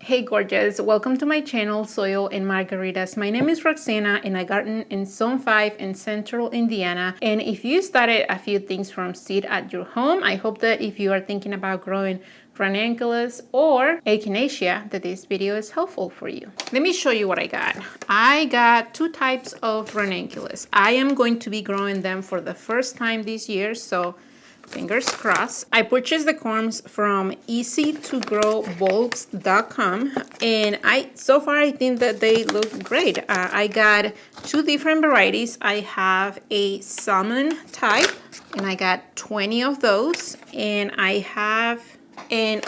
Hey gorgeous, welcome to my channel Soil and Margaritas. My name is Roxana and I garden in Zone 5 in Central Indiana. And if you started a few things from seed at your home, I hope that if you are thinking about growing Ranunculus or Echinacea, that this video is helpful for you. Let me show you what I got. I got two types of Ranunculus. I am going to be growing them for the first time this year, so fingers crossed. I purchased the corms from easy2growbulbs.com and so far I think that they look great. I got two different varieties. I have a salmon type and I got 20 of those, and I have a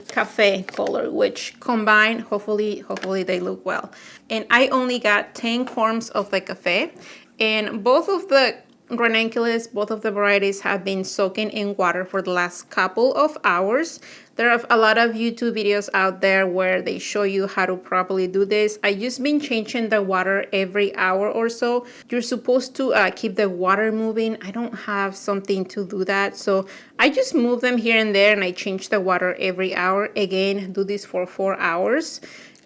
cafe color, which combined hopefully they look well. And I only got 10 corms of the cafe, and both of the Ranunculus, both of the varieties have been soaking in water for the last couple of hours. There are a lot of YouTube videos out there where they show you how to properly do this. I just been changing the water every hour or so. You're supposed to keep the water moving. I don't have something to do that, so I just move them here and there and I change the water every hour. Again, do this for 4 hours.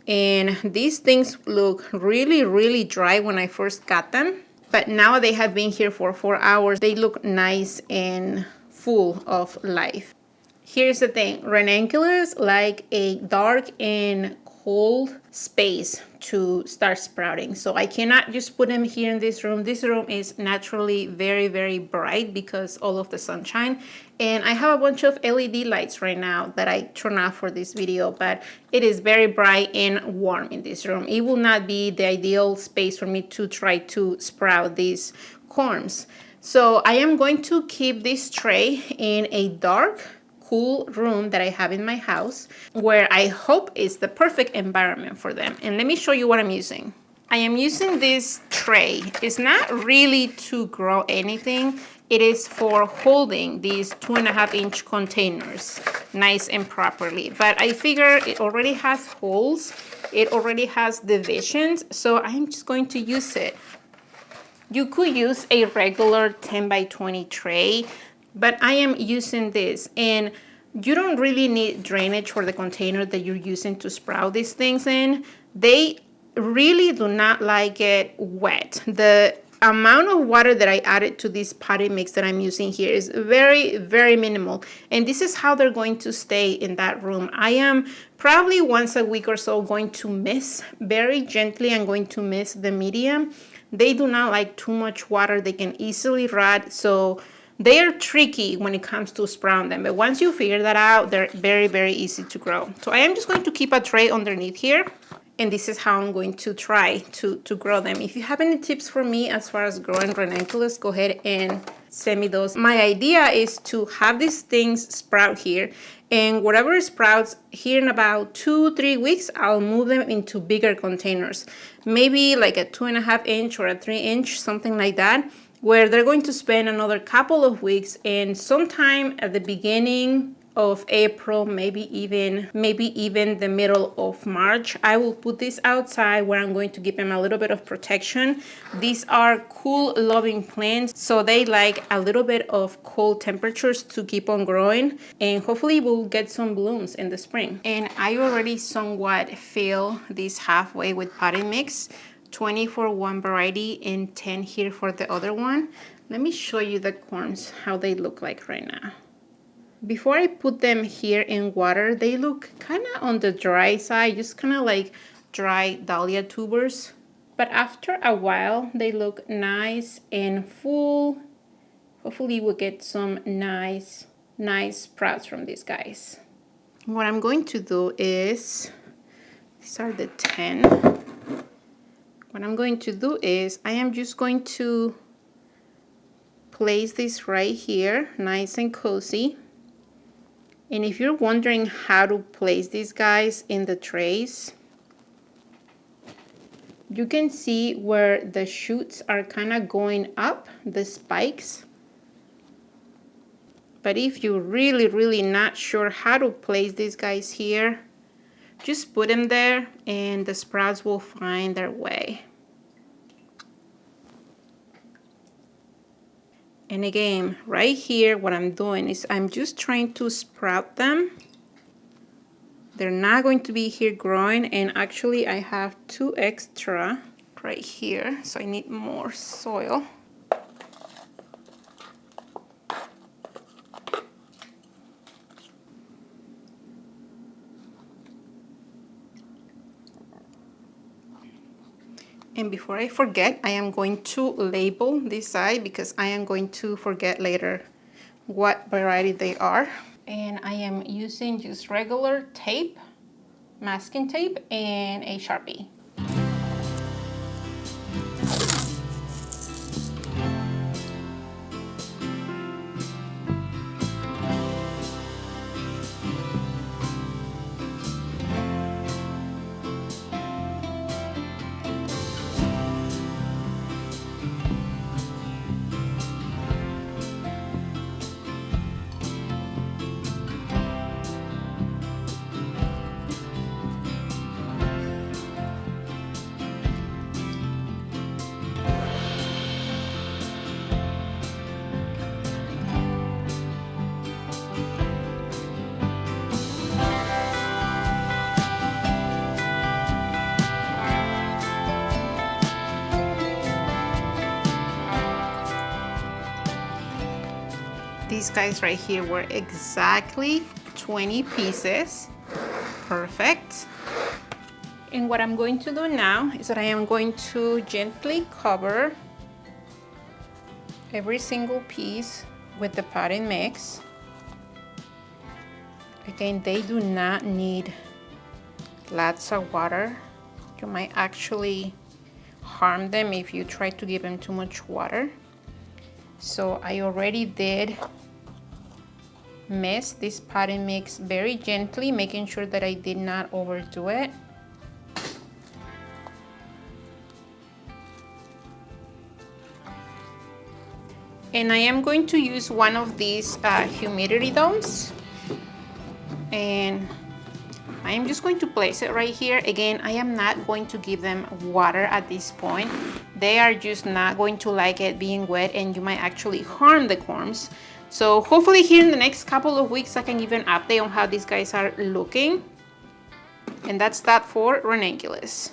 And these things look really dry when I first got them. But now they have been here for 4 hours. They look nice and full of life. Here's the thing. Ranunculus like a dark and cold space to start sprouting. So I cannot just put them here in this room. This room is naturally very bright because all of the sunshine. And I have a bunch of LED lights right now that I turn off for this video, but it is very bright and warm in this room. It will not be the ideal space for me to try to sprout these corms. So I am going to keep this tray in a dark, cool room that I have in my house, where I hope is the perfect environment for them. And let me show you what I'm using. I am using this tray. It's not really to grow anything. It is for holding these 2.5-inch containers nice and properly. But I figure it already has holes. It already has divisions, so I'm just going to use it. You could use a regular 10 by 20 tray, but I am using this, and you don't really need drainage for the container that you're using to sprout these things in. They really do not like it wet. The amount of water that I added to this potting mix that I'm using here is very minimal, and this is how they're going to stay in that room. I am probably once a week or so going to mist very gently. I'm going to mist the medium. They do not like too much water. They can easily rot, so they are tricky when it comes to sprouting them, but once you figure that out, they're very easy to grow. So I am just going to keep a tray underneath here, and this is how I'm going to try to grow them. If you have any tips for me as far as growing Ranunculus, go ahead and send me those. My idea is to have these things sprout here, and whatever sprouts here in about 2-3 weeks, I'll move them into bigger containers, maybe like a 2.5-inch or a 3-inch, something like that, where they're going to spend another couple of weeks, and sometime at the beginning of April, maybe even the middle of March, I will put this outside where I'm going to give them a little bit of protection. These are cool loving plants, so they like a little bit of cold temperatures to keep on growing, and hopefully we'll get some blooms in the spring. And I already somewhat fill this halfway with potting mix, 20 for one variety and 10 here for the other one. Let me show you the corms, how they look like right now. Before I put them here in water, they look kind of on the dry side, just kind of like dry dahlia tubers. But after a while, they look nice and full. Hopefully we'll get some nice sprouts from these guys. What I'm going to do is, these are the 10. What I'm going to do is I am just going to place this right here, nice and cozy. And if you're wondering how to place these guys in the trays, you can see where the shoots are kind of going up, the spikes. But if you're really not sure how to place these guys here, just put them there and the sprouts will find their way. And again, right here, what I'm doing is I'm just trying to sprout them They're not going to be here growing, and actually I have 2 extra right here, so I need more soil. And before I forget, I am going to label this side because I am going to forget later what variety they are. And I am using just regular tape, masking tape, and a Sharpie. These guys right here were exactly 20 pieces. Perfect. And what I'm going to do now is that I am going to gently cover every single piece with the potting mix. Again, they do not need lots of water. You might actually harm them if you try to give them too much water. So I already did mix this potting mix very gently, making sure that I did not overdo it. And I am going to use one of these humidity domes, and I am just going to place it right here. Again, I am not going to give them water at this point. They are just not going to like it being wet, and you might actually harm the corms. So hopefully here in the next couple of weeks I can give an update on how these guys are looking. And that's that for Ranunculus.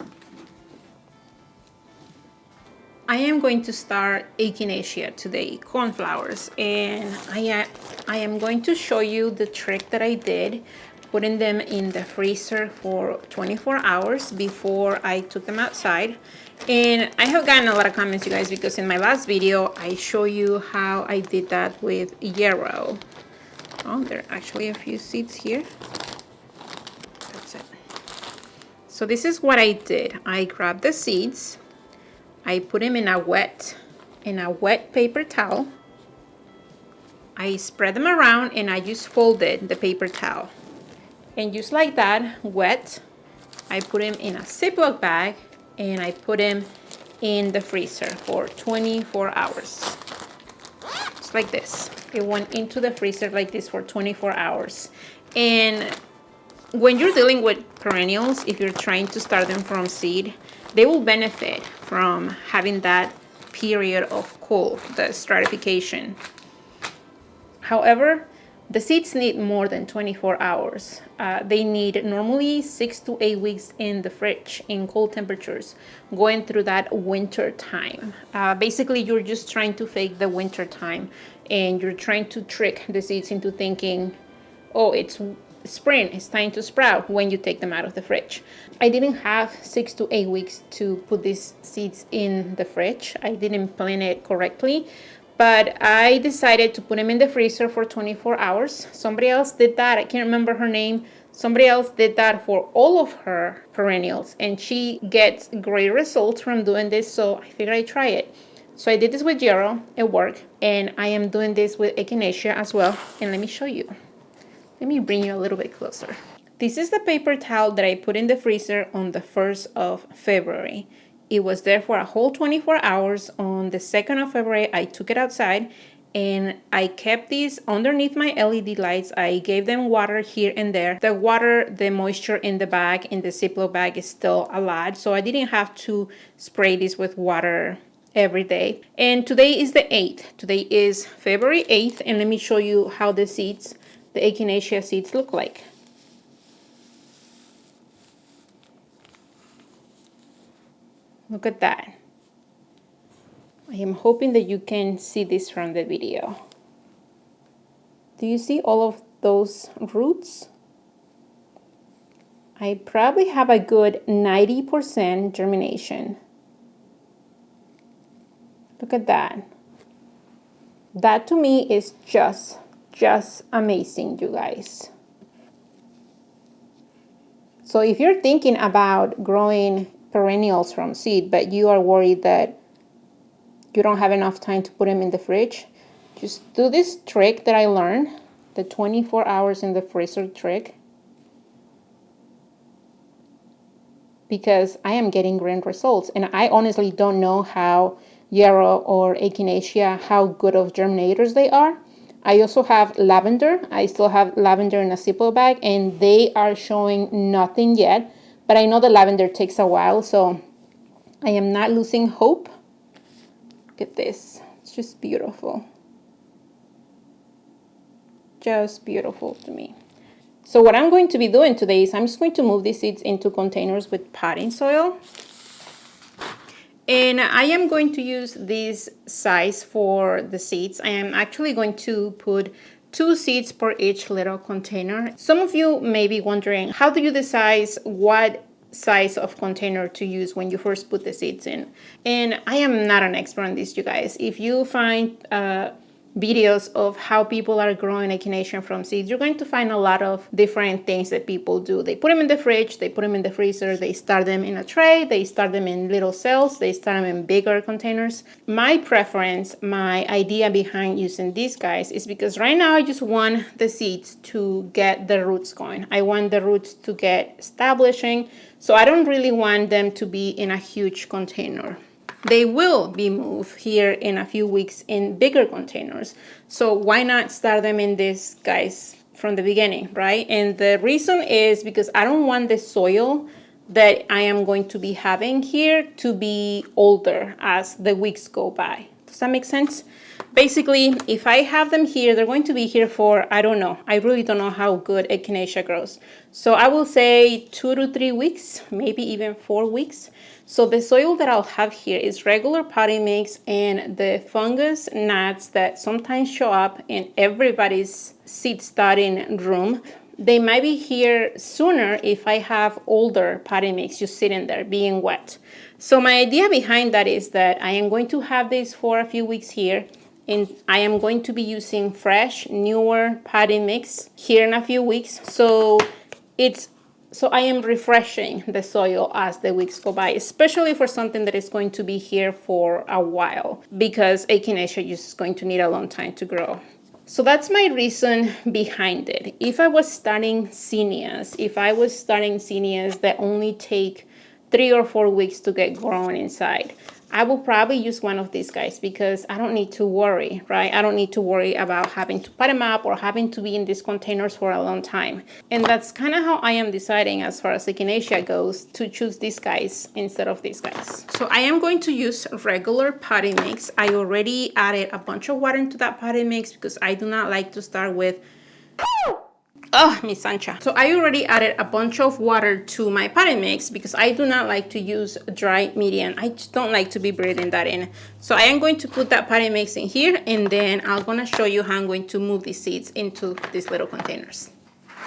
I am going to start Echinacea today, cornflowers, and I am going to show you the trick that I did, putting them in the freezer for 24 hours before I took them outside. And I have gotten a lot of comments, you guys, because in my last video I show you how I did that with yarrow. Oh, there are actually a few seeds here. That's it. So this is what I did. I grabbed the seeds, I put them in a wet paper towel. I spread them around and I just folded the paper towel. And just like that, wet, I put them in a Ziploc bag and I put them in the freezer for 24 hours. Just like this. It went into the freezer like this for 24 hours. And when you're dealing with perennials, if you're trying to start them from seed, they will benefit from having that period of cool, the stratification. However, the seeds need more than 24 hours. They need normally 6 to 8 weeks in the fridge in cold temperatures, going through that winter time. Basically, you're just trying to fake the winter time, and you're trying to trick the seeds into thinking, oh, it's spring, it's time to sprout when you take them out of the fridge. I didn't have 6 to 8 weeks to put these seeds in the fridge. I didn't plan it correctly. But I decided to put them in the freezer for 24 hours. Somebody else did that. I can't remember her name. Somebody else did that for all of her perennials. And she gets great results from doing this. So I figured I'd try it. So I did this with yarrow. It worked. And I am doing this with Echinacea as well. And let me show you. Let me bring you a little bit closer. This is the paper towel that I put in the freezer on the 1st of February. It was there for a whole 24 hours. On the 2nd of February, I took it outside and I kept these underneath my LED lights. I gave them water here and there. The water, the moisture in the bag, in the Ziploc bag is still a lot. So I didn't have to spray this with water every day. And today is the 8th. Today is February 8th. And let me show you how the seeds, the Echinacea seeds look like. Look at that. I am hoping that you can see this from the video. Do you see all of those roots? I probably have a good 90% germination. Look at that. That to me is just amazing, you guys. So if you're thinking about growing perennials from seed, but you are worried that you don't have enough time to put them in the fridge, just do this trick that I learned, the 24 hours in the freezer trick, because I am getting great results. And I honestly don't know how yarrow or echinacea, how good of germinators they are. I also have lavender. I still have lavender in a Ziploc bag, and they are showing nothing yet. But I know the lavender takes a while, so I am not losing hope. Look at this. It's just beautiful. Just beautiful to me. So what I'm going to be doing today is I'm just going to move these seeds into containers with potting soil. And I am going to use this size for the seeds. I am actually going to put 2 seeds per each little container. Some of you may be wondering, how do you decide what size of container to use when you first put the seeds in? And I am not an expert on this, you guys. If you find videos of how people are growing echinacea from seeds, you're going to find a lot of different things that people do. They put them in the fridge, they put them in the freezer, they start them in a tray, they start them in little cells, they start them in bigger containers. My preference, my idea behind using these guys is because right now I just want the seeds to get the roots going. I want the roots to get establishing, so I don't really want them to be in a huge container. They will be moved here in a few weeks in bigger containers. So why not start them in these guys from the beginning, right? And the reason is because I don't want the soil that I am going to be having here to be older as the weeks go by. Does that make sense? Basically, if I have them here, they're going to be here for, I don't know. I really don't know how good echinacea grows. So I will say 2 to 3 weeks, maybe even 4 weeks. So the soil that I'll have here is regular potting mix and the fungus gnats that sometimes show up in everybody's seed starting room. They might be here sooner if I have older potting mix just sitting there being wet. So my idea behind that is that I am going to have this for a few weeks here, and I am going to be using fresh, newer potting mix here in a few weeks. So I am refreshing the soil as the weeks go by, especially for something that is going to be here for a while, because echinacea is going to need a long time to grow. So that's my reason behind it. If I was starting zinnias, that only take 3 or 4 weeks to get grown inside, I will probably use one of these guys because I don't need to worry, right? I don't need to worry about having to pot them up or having to be in these containers for a long time. And that's kind of how I am deciding as far as echinacea goes to choose these guys instead of these guys. So I am going to use regular potting mix. I already added a bunch of water into that potting mix because I do not like to start with mi Sancha. So I already added a bunch of water to my potting mix because I do not like to use dry medium. I just don't like to be breathing that in. So I am going to put that potting mix in here, and then I'm gonna show you how I'm going to move these seeds into these little containers.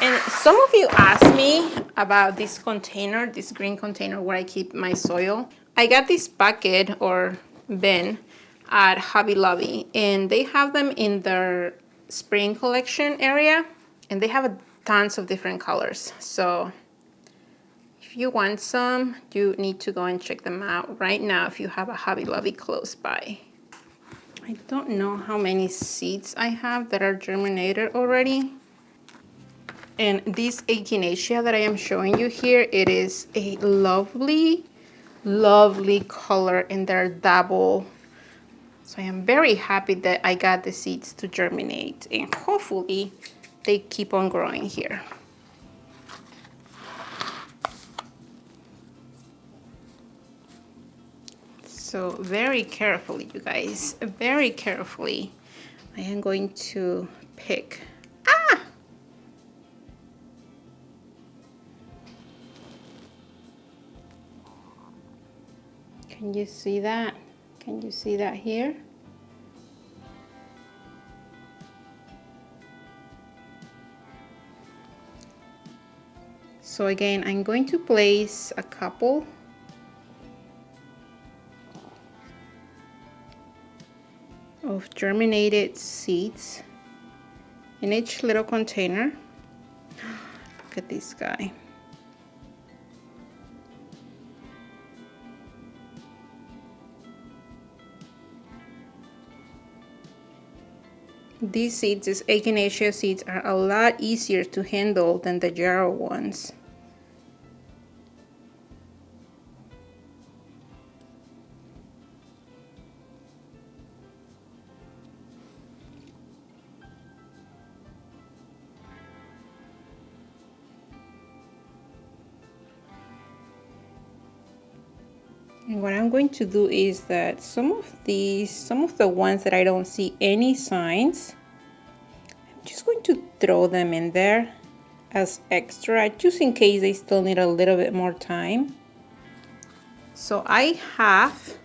And some of you asked me about this container, this green container where I keep my soil. I got this bucket or bin at Hobby Lobby, and they have them in their spring collection area. And they have tons of different colors. So if you want some, you need to go and check them out right now if you have a Hobby Lobby close by. I don't know how many seeds I have that are germinated already. And this Echinacea that I am showing you here, it is a lovely, lovely color, and they're double. So I am very happy that I got the seeds to germinate, and hopefully they keep on growing here. So very carefully, you guys, very carefully, I am going to pick. Can Can you see that? Can you see that here? So again, I'm going to place a couple of germinated seeds in each little container. Look at this guy. These seeds, these Echinacea seeds, are a lot easier to handle than the jarrow ones. And what I'm going to do is that some of the ones that I don't see any signs, I'm just going to throw them in there as extra, just in case they still need a little bit more time. So I have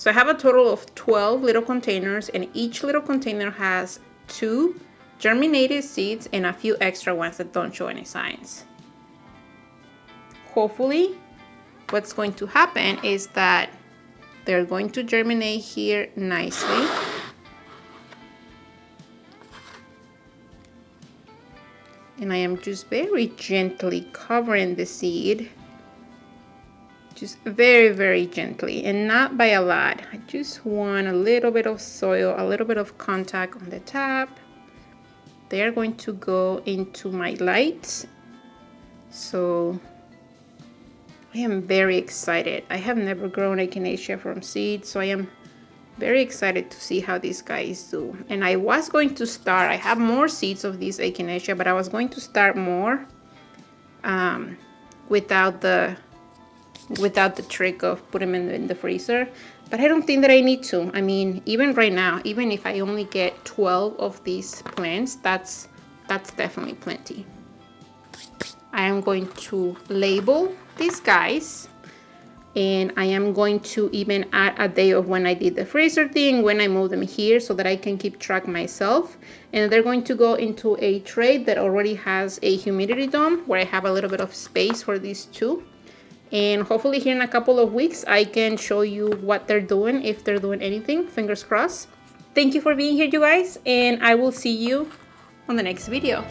a total of 12 little containers, and each little container has 2 germinated seeds and a few extra ones that don't show any signs. Hopefully, what's going to happen is that they're going to germinate here nicely. And I am just very gently covering the seed. Just very, very gently, and not by a lot. I just want a little bit of soil, a little bit of contact on the top. They are going to go into my lights. So I am very excited. I have never grown Echinacea from seed, so I am very excited to see how these guys do. And I was going to start, I have more seeds of these Echinacea, but I was going to start more without the trick of putting them in the freezer. But I don't think that I need to. I mean, even right now, even if I only get 12 of these plants, that's definitely plenty. I am going to label these guys, and I am going to even add a day of when I did the freezer thing, when I moved them here, so that I can keep track myself. And they're going to go into a tray that already has a humidity dome, where I have a little bit of space for these two. And hopefully here in a couple of weeks, I can show you what they're doing, if they're doing anything, fingers crossed. Thank you for being here, you guys, and I will see you on the next video.